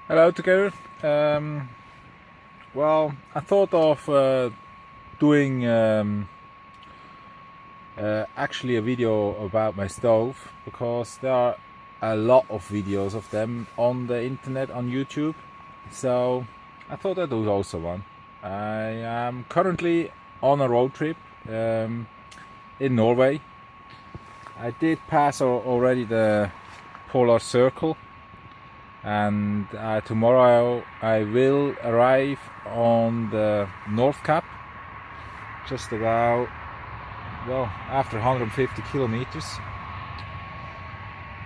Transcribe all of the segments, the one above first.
Hello together. Well, I thought of doing actually a video about my stove, because there are a lot of videos of them on the internet, on YouTube. So I thought I'd do also one. I am currently on a road trip in Norway. I did pass already the polar circle, and tomorrow I will arrive on the North Cap, just about, well, after 150 kilometers.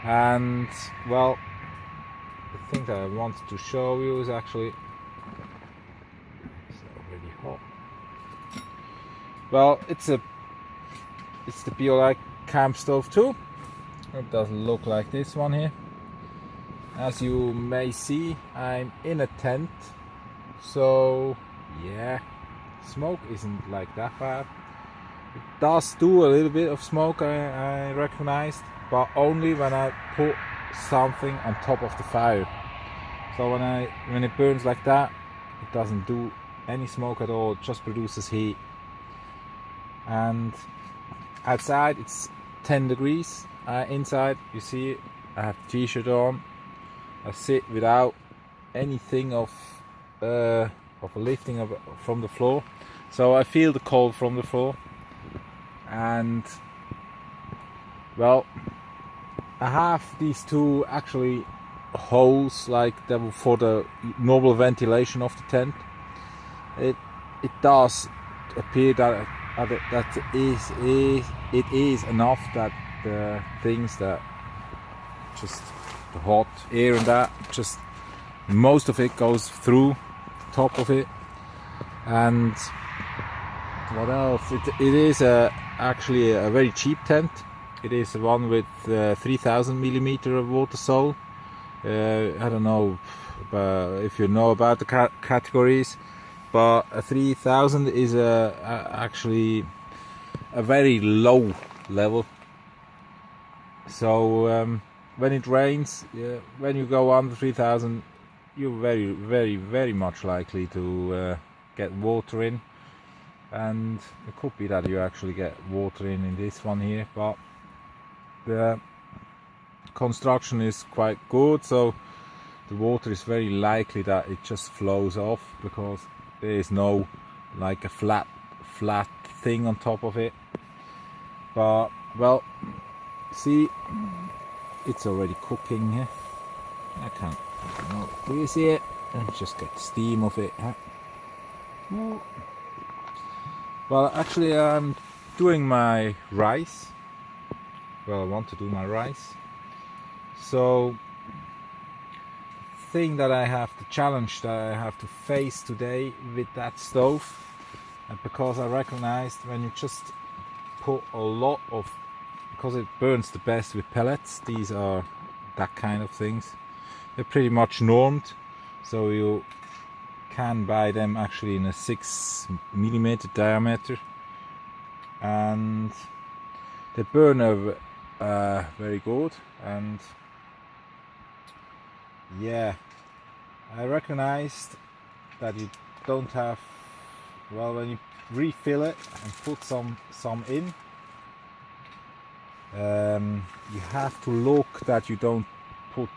And well, the thing that I wanted to show you is actually, it's already hot. Well, it's the BioLite camp stove too. It doesn't look like this one here. As you may see, I'm in a tent, so yeah, smoke isn't like that bad. It does do a little bit of smoke, I recognized, but only when I put something on top of the fire. So when it burns like that, it doesn't do any smoke at all, it just produces heat. And outside it's 10 degrees, inside you see I have the t-shirt on. I sit without anything of a lifting from the floor, so I feel the cold from the floor. And well, I have these two actually holes like for the normal ventilation of the tent. It does appear that it is enough that the things that just the hot air and that, just most of it goes through the top of it. And what else? It is actually a very cheap tent. It is one with 3000 millimeter of water sole. I don't know if you know about the categories, but a 3000 is actually a very low level. So when it rains, when you go under 3000, you're very much likely to get water in. And it could be that you actually get water in this one here, but the construction is quite good, so the water is very likely that it just flows off, because there is no like a flat thing on top of it. But well, see, it's already cooking here. I don't know, do you see it? And just get steam of it, huh? Well, actually I'm doing my rice. Well, I want to do my rice. So the thing that I have, the challenge that I have to face today with that stove, because I recognized when you just put a lot of, because it burns the best with pellets, these are that kind of things, they're pretty much normed, so you can buy them actually in a 6mm diameter, and they burn very good. And yeah, I recognized that you don't have, well, when you refill it and put some in, you have to look that you don't put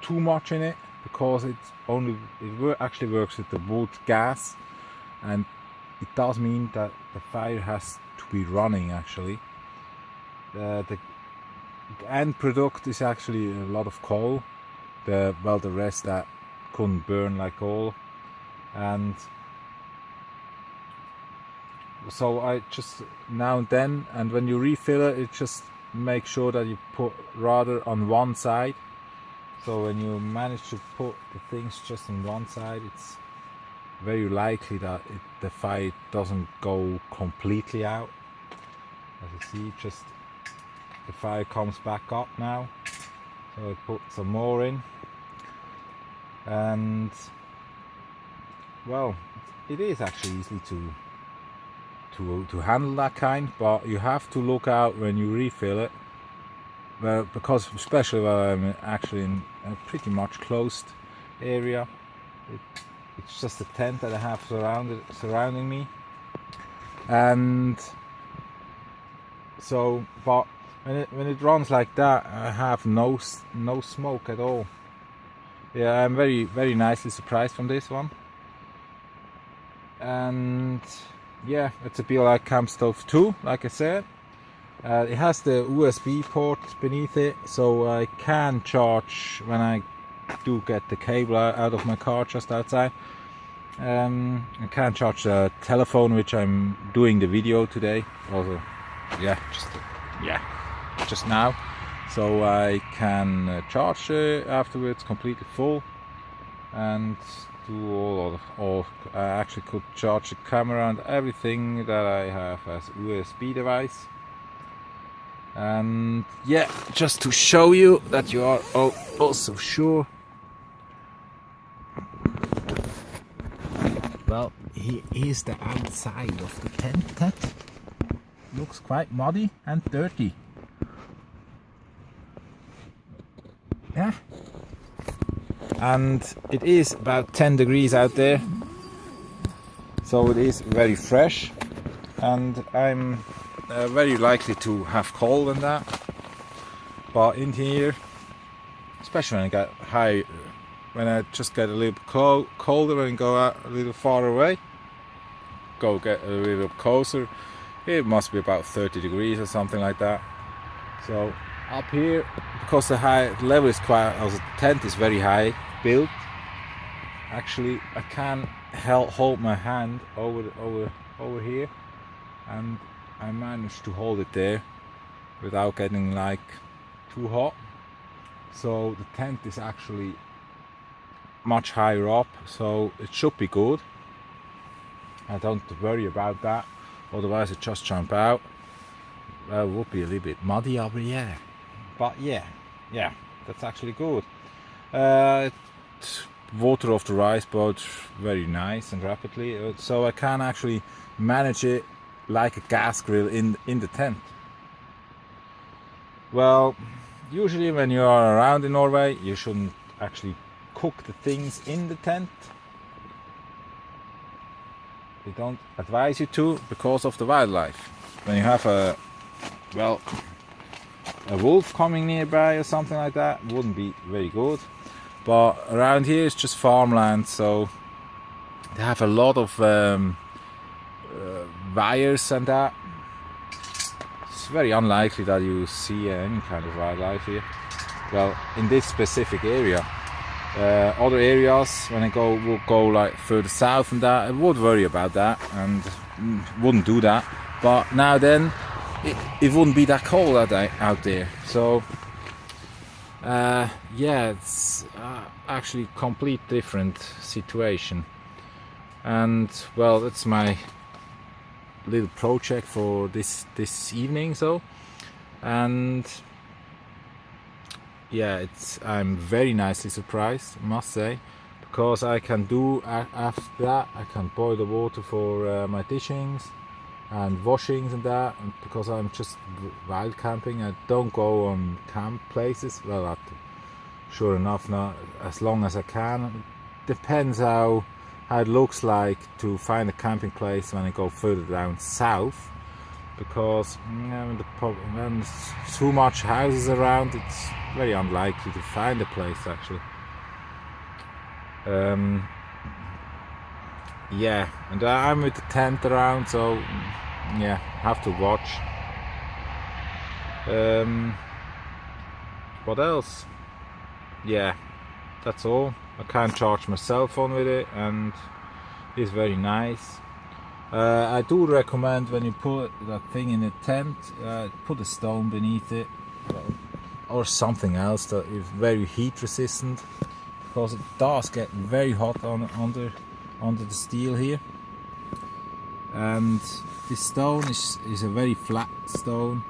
too much in it, because it actually works with the wood gas, and it does mean that the fire has to be running actually. The end product is actually a lot of coal. The rest that couldn't burn like coal. And so I just now and then, and when you refill it, just make sure that you put rather on one side. So when you manage to put the things just on one side, it's very likely that the fire doesn't go completely out. As you see, just the fire comes back up now. So I put some more in, and well, it is actually easy to handle that kind, but you have to look out when you refill it. Well, because especially when I'm actually in a pretty much closed area. It's just a tent that I have surrounding me, and so, but when it runs like that, I have no smoke at all. Yeah, I'm very nicely surprised from this one. And yeah, it's a BLI Camp Stove 2, like I said. It has the USB port beneath it, so I can charge when I do get the cable out of my car just outside. I can charge the telephone, which I'm doing the video today. Also, just now. So I can charge afterwards completely full, and do all. I actually could charge the camera and everything that I have as USB device. And yeah, just to show you that you are also sure. Well, here's the outside of the tent. That looks quite muddy and dirty. Yeah. And it is about 10 degrees out there, so it is very fresh, and I'm very likely to have cold in that. But in here, especially when I get high, when I just get a little colder and go out a little far away, go get a little closer, it must be about 30 degrees or something like that. So up here, because the high level is quite, also the tent is very high built, actually I can hold my hand over here, and I managed to hold it there without getting like too hot. So the tent is actually much higher up, so it should be good. I don't worry about that, otherwise I just jump out. Well, it would be a little bit muddy over here, but yeah, that's actually good. Water off the rice boat very nice and rapidly, so I can actually manage it like a gas grill in the tent. Well, usually when you are around in Norway, you shouldn't actually cook the things in the tent. They don't advise you to, because of the wildlife. When you have a wolf coming nearby or something like that, wouldn't be very good. But around here it's just farmland, so they have a lot of wires and that. It's very unlikely that you see any kind of wildlife here. Well, in this specific area. Other areas, when I will go like further south and that, I would worry about that and wouldn't do that. But now then, it wouldn't be that cold out there. So yeah, it's actually complete different situation. And well, that's my little project for this evening. So, and yeah, I'm very nicely surprised, I must say, because I can do after that I can boil the water for my dishings and washings and that, and because I'm just wild camping, I don't go on camp places. Well, sure enough, not as long as I can. Depends how it looks like to find a camping place when I go further down south, because when there's too much houses around, it's very unlikely to find a place actually. Yeah, and I'm with the tent around, so yeah, have to watch. What else? Yeah, that's all. I can charge my cell phone with it, and it's very nice. I do recommend, when you put that thing in a tent, put a stone beneath it, or something else that is very heat resistant, because it does get very hot under the steel here. And this stone is a very flat stone.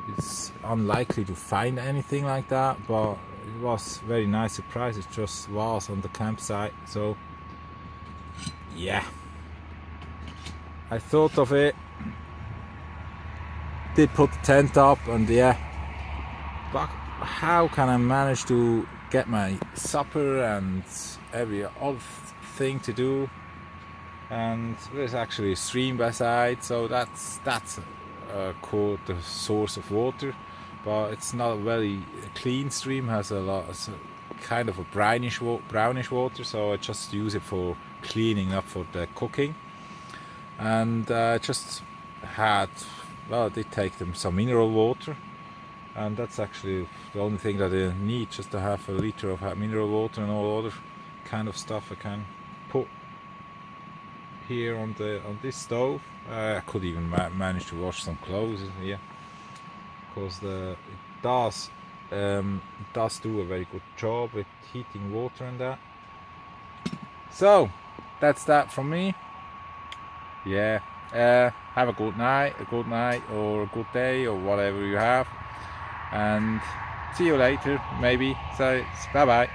It's unlikely to find anything like that, but it was very nice surprise. It just was on the campsite. So yeah, I thought of it, did put the tent up, and yeah, but how can I manage to get my supper and every other thing to do. And there's actually a stream by side, so that's called the source of water, but it's not a very clean stream. Has it's a kind of a brownish water, so I just use it for cleaning up for the cooking. And just had, well, I did take them some mineral water, and that's actually the only thing that I need, just to have a liter of mineral water, and all other kind of stuff I can put here on this stove. I could even manage to wash some clothes here, because it does do a very good job with heating water and that. So that's that from me. Yeah, have a good night, or a good day, or whatever you have, and see you later maybe. So bye bye.